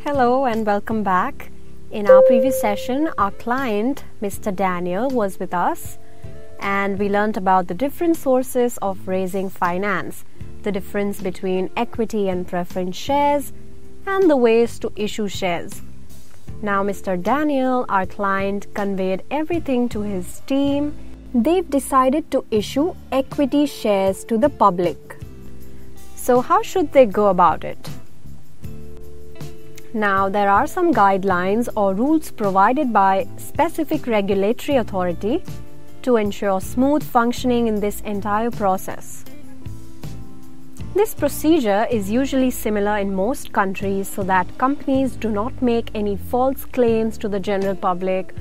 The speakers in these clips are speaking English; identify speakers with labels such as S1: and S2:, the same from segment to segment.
S1: Hello and welcome back. In our previous session, our client, Mr. Daniel, was with us and we learned about the different sources of raising finance, the difference between equity and preference shares, and the ways to issue shares. Now, Mr. Daniel, our client, conveyed everything to his team. They've decided to issue equity shares to the public. So how should they go about it? Now, there are some guidelines or rules provided by specific regulatory authority to ensure smooth functioning in this entire process. This procedure is usually similar in most countries so that companies do not make any false claims to the general public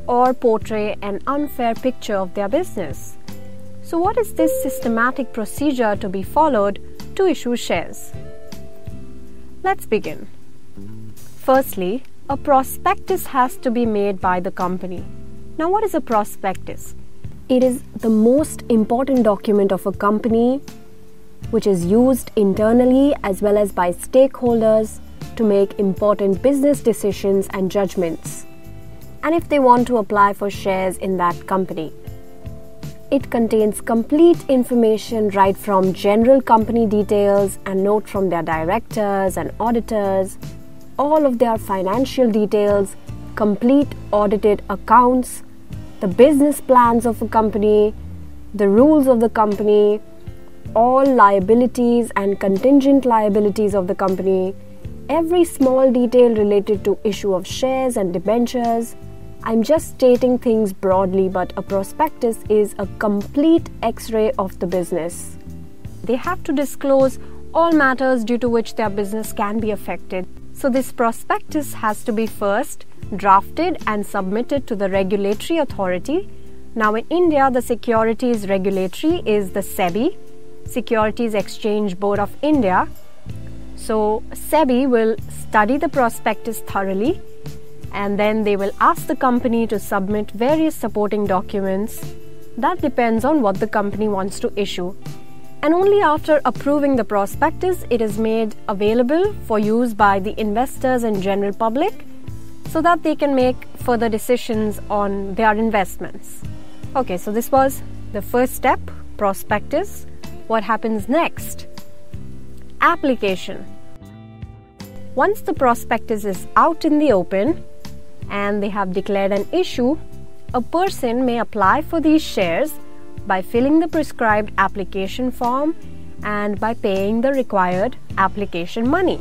S1: or portray an unfair picture of their business. So what is this systematic procedure to be followed to issue shares? Let's begin. Firstly, a prospectus has to be made by the company. Now, what is a prospectus? It is the most important document of a company which is used internally as well as by stakeholders to make important business decisions and judgments, and if they want to apply for shares in that company. It contains complete information right from general company details and note from their directors and auditors, all of their financial details, complete audited accounts, the business plans of a company, the rules of the company, all liabilities and contingent liabilities of the company, every small detail related to issue of shares and debentures. I'm just stating things broadly, but a prospectus is a complete X-ray of the business. They have to disclose all matters due to which their business can be affected. So this prospectus has to be first drafted and submitted to the regulatory authority. Now in India, the securities regulatory is the SEBI, Securities Exchange Board of India. So SEBI will study the prospectus thoroughly and then they will ask the company to submit various supporting documents. That depends on what the company wants to issue. And only after approving the prospectus, it is made available for use by the investors and general public so that they can make further decisions on their investments. Okay, so this was the first step, prospectus. What happens next? Application. Once the prospectus is out in the open and they have declared an issue, a person may apply for these shares by filling the prescribed application form and by paying the required application money.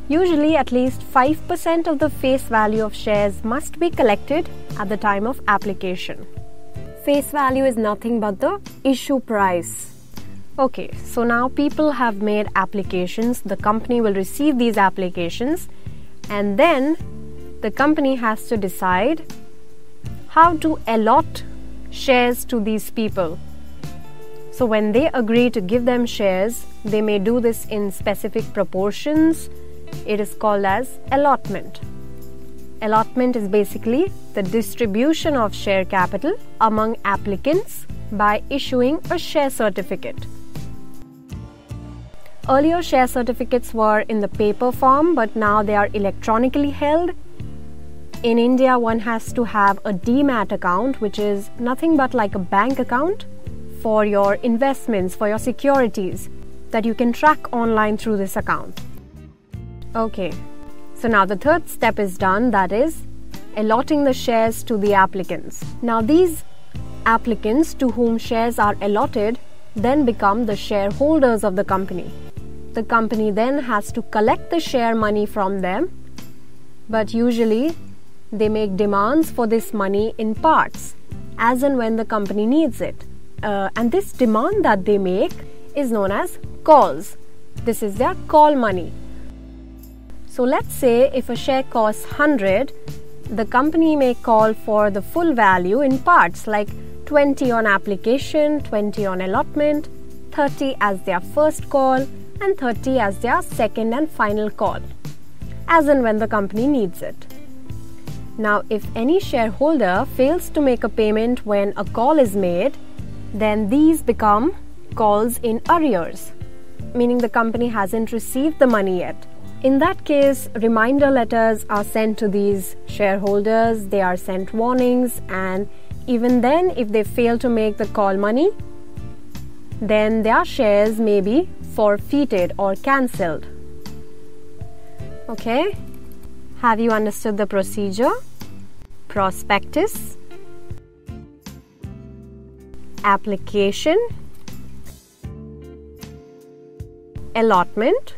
S1: Usually, at least 5% of the face value of shares must be collected at the time of application. Face value is nothing but the issue price. Okay, so now people have made applications. The company will receive these applications and then the company has to decide how to allot shares to these people. So when they agree to give them shares, they may do this in specific proportions. It is called as allotment. Allotment is basically the distribution of share capital among applicants by issuing a share certificate. Earlier, share certificates were in the paper form, but now they are electronically held. In India, one has to have a demat account, which is nothing but like a bank account for your investments, for your securities that you can track online through this account. Okay, so now the third step is done, that is allotting the shares to the applicants. Now these applicants to whom shares are allotted then become the shareholders of the company. The company then has to collect the share money from them, but usually they make demands for this money in parts, as and when the company needs it. And this demand that they make is known as calls. This is their call money. So let's say if a share costs 100, the company may call for the full value in parts, like 20 on application, 20 on allotment, 30 as their first call, and 30 as their second and final call, as and when the company needs it. Now, if any shareholder fails to make a payment when a call is made, then these become calls in arrears, meaning the company hasn't received the money yet. In that case, reminder letters are sent to these shareholders, they are sent warnings, and even then, if they fail to make the call money, then their shares may be forfeited or cancelled. Okay, have you understood the procedure? Prospectus, application, allotment,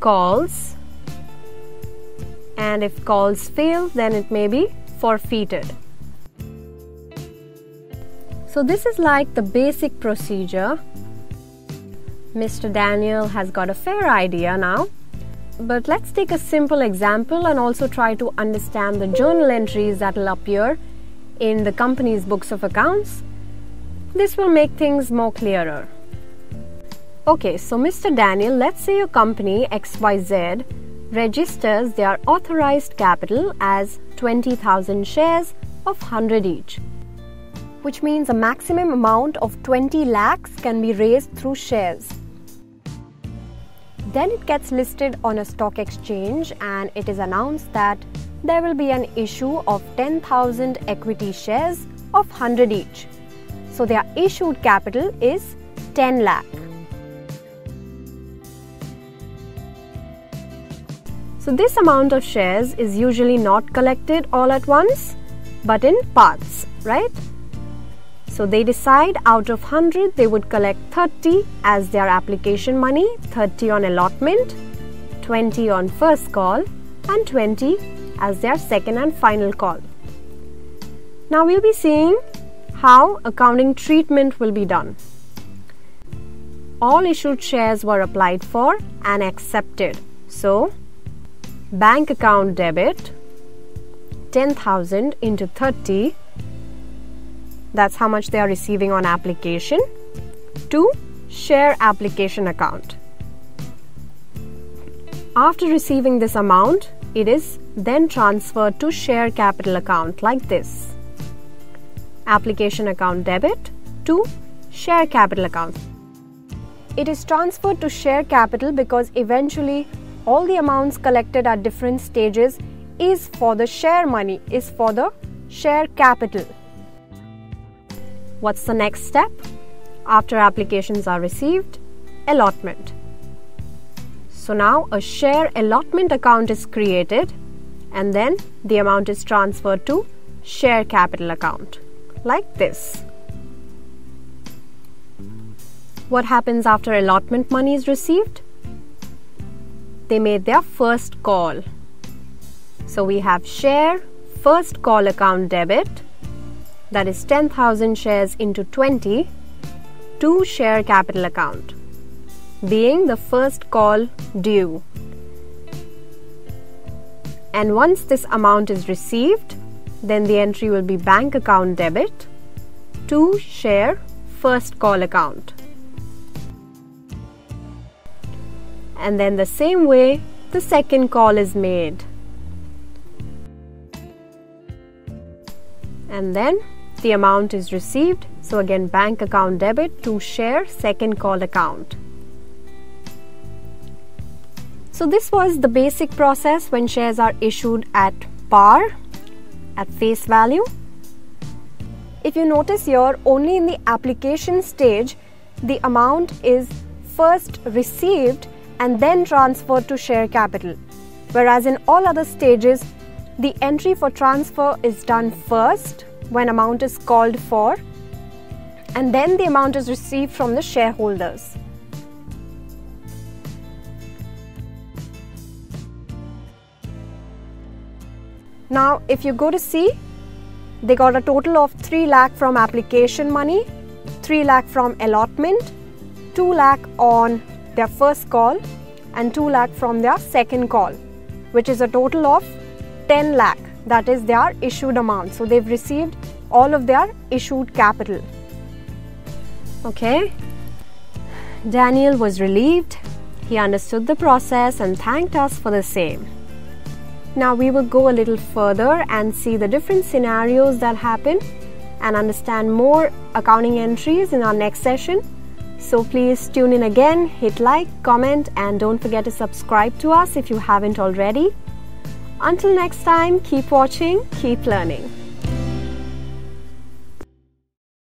S1: calls, and if calls fail, then it may be forfeited. So this is like the basic procedure. Mr. Daniel has got a fair idea now, but let's take a simple example and also try to understand the journal entries that will appear in the company's books of accounts. This will make things more clearer. Okay, so Mr. Daniel, let's say your company XYZ registers their authorized capital as 20,000 shares of 100 each, which means a maximum amount of 20 lakhs can be raised through shares. Then it gets listed on a stock exchange and it is announced that there will be an issue of 10,000 equity shares of 100 each. So their issued capital is 10 lakh. So this amount of shares is usually not collected all at once, but in parts, right? So they decide out of 100 they would collect 30 as their application money, 30 on allotment, 20 on first call, and 20 as their second and final call. Now we'll be seeing how accounting treatment will be done. All issued shares were applied for and accepted. So bank account debit 10,000 into 30, that's how much they are receiving on application, to share application account. After receiving this amount, it is then transferred to share capital account like this. Application account debit to share capital account. It is transferred to share capital because eventually all the amounts collected at different stages is for the share money, is for the share capital. What's the next step? After applications are received, allotment. So now a share allotment account is created and then the amount is transferred to share capital account like this. What happens after allotment money is received? They made their first call. So we have share first call account debit, that is 10,000 shares into 20 to share capital account, being the first call due. And once this amount is received, then the entry will be bank account debit to share first call account. And then the same way the second call is made. And then the amount is received. So again, bank account debit to share second call account. So this was the basic process when shares are issued at par, at face value. If you notice here, only in the application stage, the amount is first received and then transferred to share capital. Whereas in all other stages, the entry for transfer is done first when amount is called for, and then the amount is received from the shareholders. Now, if you go to see, they got a total of 3 lakh from application money, 3 lakh from allotment, 2 lakh on their first call, and 2 lakh from their second call, which is a total of 10 lakh. That is their issued amount. So they've received all of their issued capital. Okay. Daniel was relieved. He understood the process and thanked us for the same. Now we will go a little further and see the different scenarios that happen and understand more accounting entries in our next session. So please tune in again, hit like, comment, and don't forget to subscribe to us if you haven't already. Until next time, keep watching, keep learning.